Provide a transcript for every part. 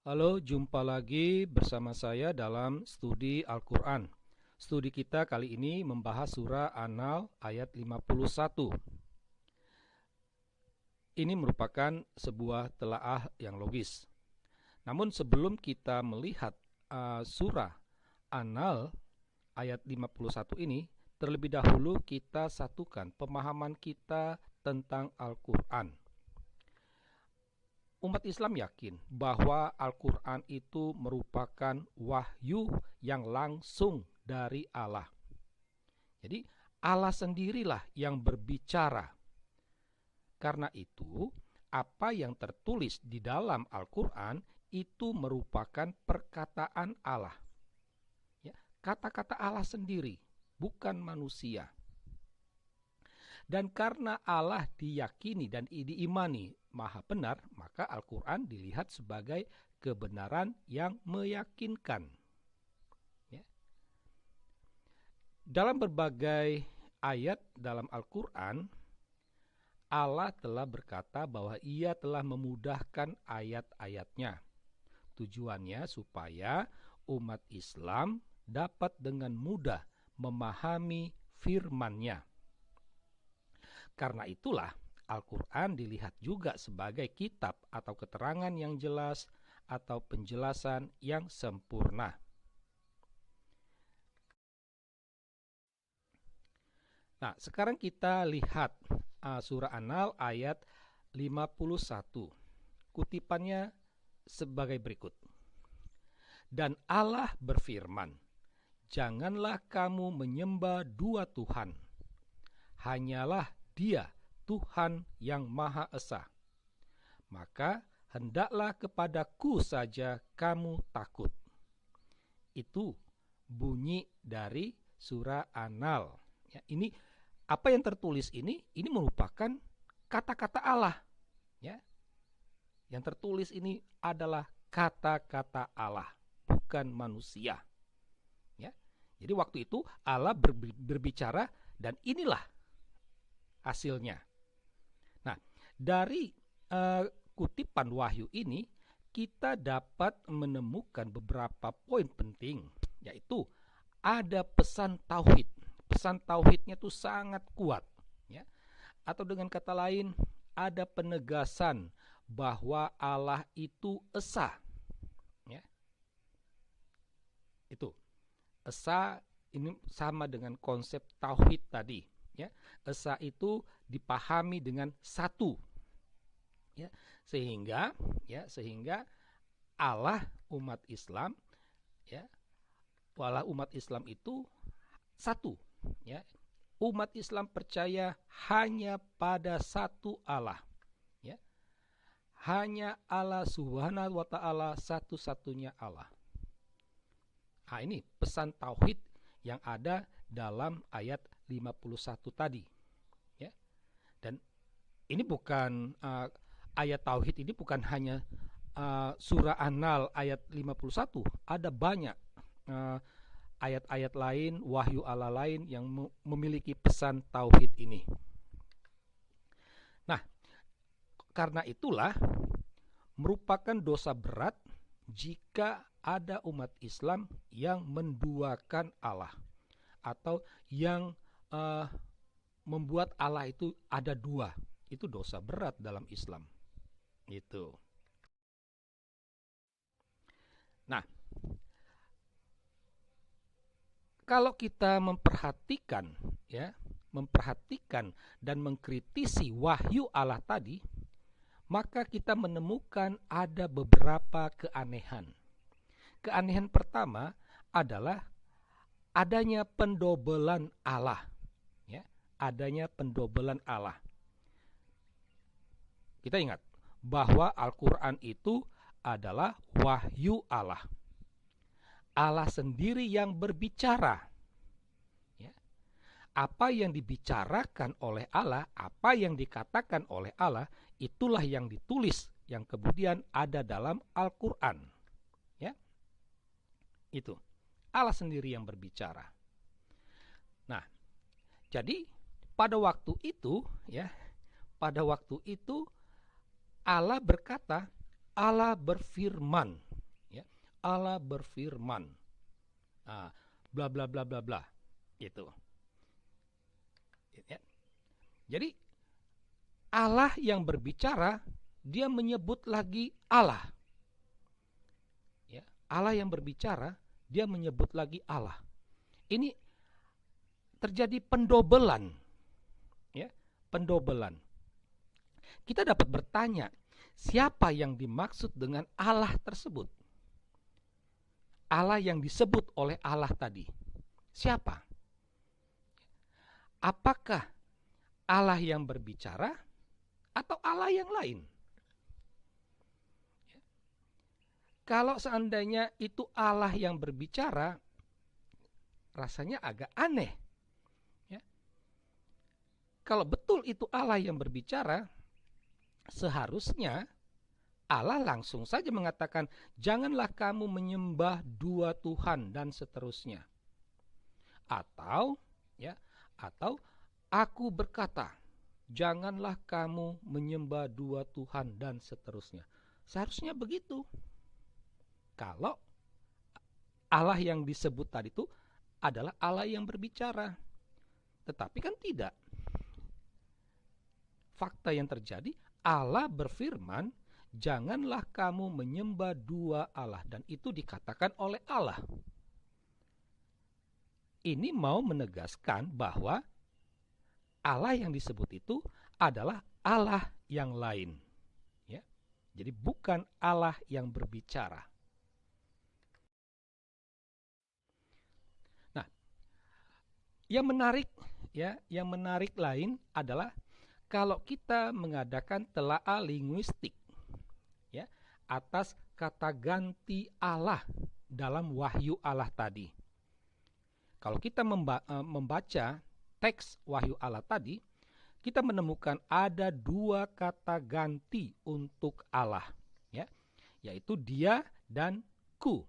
Halo, jumpa lagi bersama saya dalam studi Al-Quran. Studi kita kali ini membahas surah An-Nahl ayat 51. Ini merupakan sebuah telaah yang logis. Namun sebelum kita melihat surah An-Nahl ayat 51 ini, terlebih dahulu kita satukan pemahaman kita tentang Al-Quran. Umat Islam yakin bahwa Al-Quran itu merupakan wahyu yang langsung dari Allah. Jadi Allah sendirilah yang berbicara. Karena itu, apa yang tertulis di dalam Al-Quran itu merupakan perkataan Allah. Ya, kata-kata Allah sendiri, bukan manusia. Dan karena Allah diyakini dan diimani maha benar, maka Al-Quran dilihat sebagai kebenaran yang meyakinkan. Ya. Dalam berbagai ayat dalam Al-Quran, Allah telah berkata bahwa Ia telah memudahkan ayat-ayatnya. Tujuannya supaya umat Islam dapat dengan mudah memahami firman-Nya. Karena itulah Al-Quran dilihat juga sebagai kitab atau keterangan yang jelas atau penjelasan yang sempurna. Nah, sekarang kita lihat surah An-Nahl ayat 51. Kutipannya sebagai berikut. Dan Allah berfirman, janganlah kamu menyembah dua Tuhan. Hanyalah Dia Tuhan yang Maha Esa. Maka hendaklah kepadaku saja kamu takut. Itu bunyi dari surah An-Nahl. Ya, ini apa yang tertulis ini merupakan kata-kata Allah. Ya, yang tertulis ini adalah kata-kata Allah, bukan manusia. Ya, jadi waktu itu Allah berbicara dan inilah hasilnya. Nah, dari kutipan wahyu ini kita dapat menemukan beberapa poin penting, yaitu ada pesan tauhid. Pesan tauhidnya itu sangat kuat, ya. Atau dengan kata lain, ada penegasan bahwa Allah itu esa, ya. Itu esa ini sama dengan konsep tauhid tadi. Ya, esa itu dipahami dengan satu, ya, sehingga Allah umat Islam, ya, Allah umat Islam itu satu, ya. Umat Islam percaya hanya pada satu Allah, ya, hanya Allah Subhanahu wa Ta'ala, satu-satunya Allah. Nah, ini pesan tauhid yang ada dalam ayat 51 tadi, ya. Dan ini bukan ayat tauhid ini bukan hanya surah An-Nahl ayat 51, ada banyak ayat-ayat lain, wahyu Allah lain yang memiliki pesan tauhid ini. Nah, karena itulah merupakan dosa berat jika ada umat Islam yang menduakan Allah atau yang membuat Allah itu ada dua. Itu dosa berat dalam Islam. Itu. Nah, kalau kita memperhatikan, ya, memperhatikan dan mengkritisi wahyu Allah tadi, maka kita menemukan ada beberapa keanehan. Keanehan pertama adalah adanya pendobelan Allah. Adanya pendobelan Allah. Kita ingat bahwa Al-Quran itu adalah wahyu Allah. Allah sendiri yang berbicara. Ya. Apa yang dibicarakan oleh Allah, apa yang dikatakan oleh Allah, itulah yang ditulis, yang kemudian ada dalam Al-Quran. Ya. Itu. Allah sendiri yang berbicara. Nah, jadi pada waktu itu, ya, pada waktu itu Allah berkata, Allah berfirman. Allah berfirman. Bla bla bla bla bla. Gitu. Ya. Jadi Allah yang berbicara, dia menyebut lagi Allah. Ya, Allah yang berbicara, dia menyebut lagi Allah. Ini terjadi pendobelan. Ya, pendobelan. Kita dapat bertanya, siapa yang dimaksud dengan Allah tersebut? Allah yang disebut oleh Allah tadi. Siapa? Apakah Allah yang berbicara atau Allah yang lain? Kalau seandainya itu Allah yang berbicara, rasanya agak aneh. Ya. Kalau betul itu Allah yang berbicara, seharusnya Allah langsung saja mengatakan, janganlah kamu menyembah dua Tuhan dan seterusnya. Atau aku berkata, janganlah kamu menyembah dua Tuhan dan seterusnya. Seharusnya begitu. Kalau Allah yang disebut tadi itu adalah Allah yang berbicara. Tetapi kan tidak. Fakta yang terjadi, Allah berfirman, janganlah kamu menyembah dua Allah. Dan itu dikatakan oleh Allah. Ini mau menegaskan bahwa Allah yang disebut itu adalah Allah yang lain. Ya. Jadi bukan Allah yang berbicara. Nah, yang menarik lain adalah kalau kita mengadakan telaah linguistik ya, atas kata ganti Allah dalam wahyu Allah tadi. Kalau kita membaca teks wahyu Allah tadi, kita menemukan ada dua kata ganti untuk Allah, ya, yaitu dia dan ku,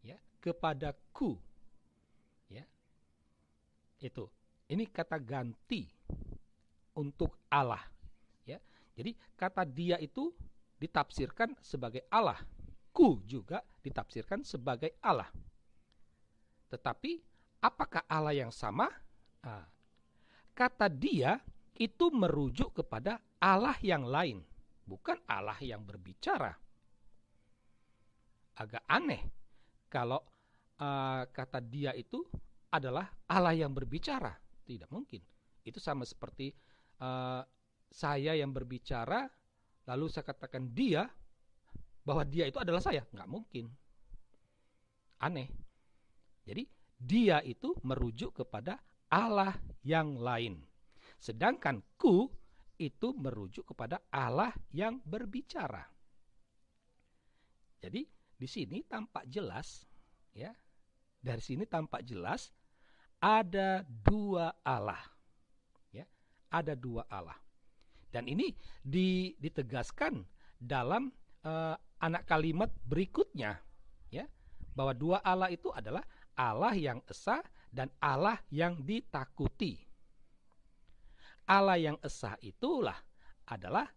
ya, kepadaku, ya, itu. Ini kata ganti untuk Allah, ya. Jadi kata dia itu ditafsirkan sebagai Allah, ku juga ditafsirkan sebagai Allah. Tetapi apakah Allah yang sama? Kata dia itu merujuk kepada Allah yang lain, bukan Allah yang berbicara. Agak aneh kalau kata dia itu adalah Allah yang berbicara. Tidak mungkin. Itu sama seperti saya yang berbicara, lalu saya katakan dia, bahwa dia itu adalah saya. Nggak mungkin. Aneh. Jadi dia itu merujuk kepada Allah yang lain. Sedangkan ku itu merujuk kepada Allah yang berbicara. Jadi di sini tampak jelas, ya. Dari sini tampak jelas ada dua Allah. Ada dua Allah. Dan ini ditegaskan dalam anak kalimat berikutnya, ya, bahwa dua Allah itu adalah Allah yang esa dan Allah yang ditakuti. Allah yang esa itulah adalah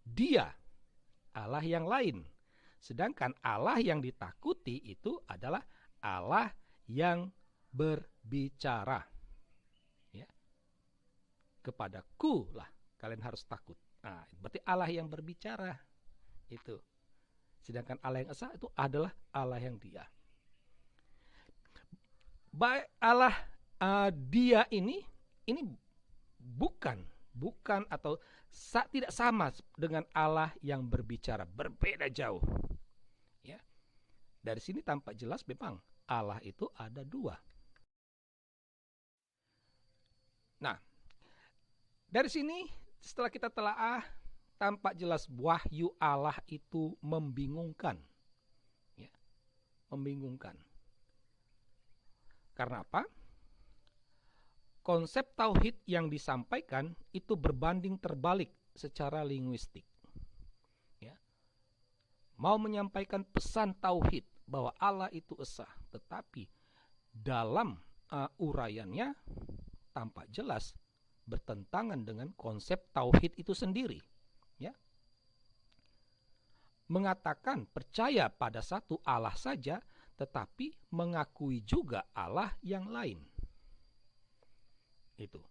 dia, Allah yang lain. Sedangkan Allah yang ditakuti itu adalah Allah yang berbicara. Kepadaku lah kalian harus takut. Nah, berarti Allah yang berbicara itu. Sedangkan Allah yang esa itu adalah Allah yang dia. Baik Allah dia ini bukan atau tidak sama dengan Allah yang berbicara, berbeda jauh. Ya. Dari sini tampak jelas memang Allah itu ada dua. Nah, dari sini setelah kita telaah, tampak jelas wahyu Allah itu membingungkan. Ya, membingungkan. Karena apa? Konsep tauhid yang disampaikan itu berbanding terbalik secara linguistik. Ya. Mau menyampaikan pesan tauhid bahwa Allah itu esa, tetapi dalam uraiannya tampak jelas bertentangan dengan konsep tauhid itu sendiri. Ya. mengatakan percaya pada satu Allah saja, tetapi mengakui juga Allah yang lain. Itu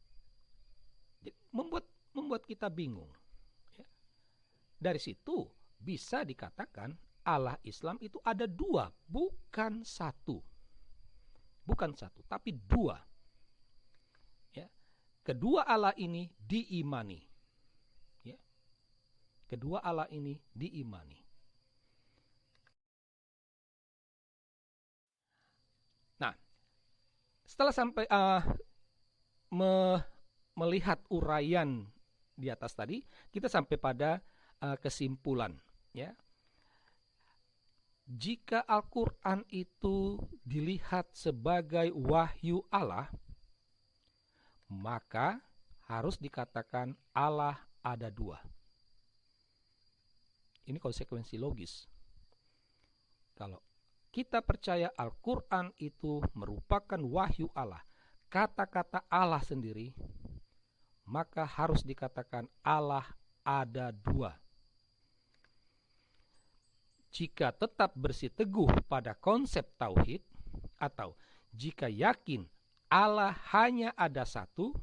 membuat kita bingung. Dari situ bisa dikatakan Allah Islam itu ada dua, bukan satu. Bukan satu, tapi dua. Ya. Kedua Allah ini diimani. Ya. Kedua Allah ini diimani. Nah, setelah sampai melihat uraian di atas tadi, kita sampai pada kesimpulan, ya. Jika Al-Quran itu dilihat sebagai wahyu Allah, maka harus dikatakan Allah ada dua. Ini konsekuensi logis. Kalau kita percaya Al-Quran itu merupakan wahyu Allah, kata-kata Allah sendiri, maka harus dikatakan Allah ada dua. Jika tetap bersiteguh pada konsep tauhid, atau jika yakin Allah hanya ada satu,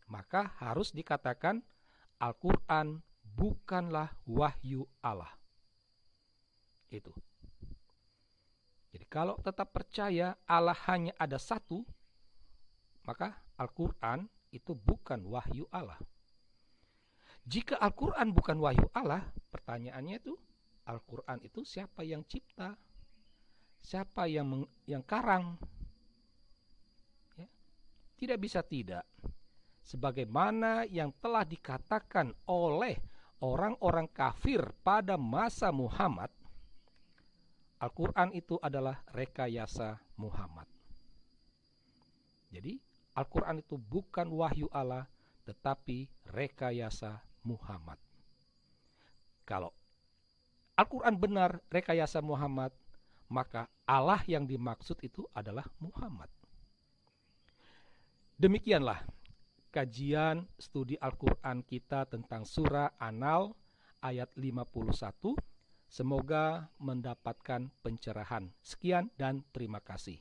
maka harus dikatakan Al-Quran bukanlah wahyu Allah. Itu. Jadi kalau tetap percaya Allah hanya ada satu, maka Al-Quran itu bukan wahyu Allah. Jika Al-Quran bukan wahyu Allah, pertanyaannya itu, Al-Quran itu siapa yang cipta? Siapa yang karang? Ya. Tidak bisa tidak. Sebagaimana yang telah dikatakan oleh orang-orang kafir pada masa Muhammad, Al-Quran itu adalah rekayasa Muhammad. Jadi, Al-Quran itu bukan wahyu Allah, tetapi rekayasa Muhammad. Kalau Al-Quran benar rekayasa Muhammad, maka Allah yang dimaksud itu adalah Muhammad. Demikianlah kajian studi Al-Quran kita tentang surah An-Nahl ayat 51. Semoga mendapatkan pencerahan. Sekian dan terima kasih.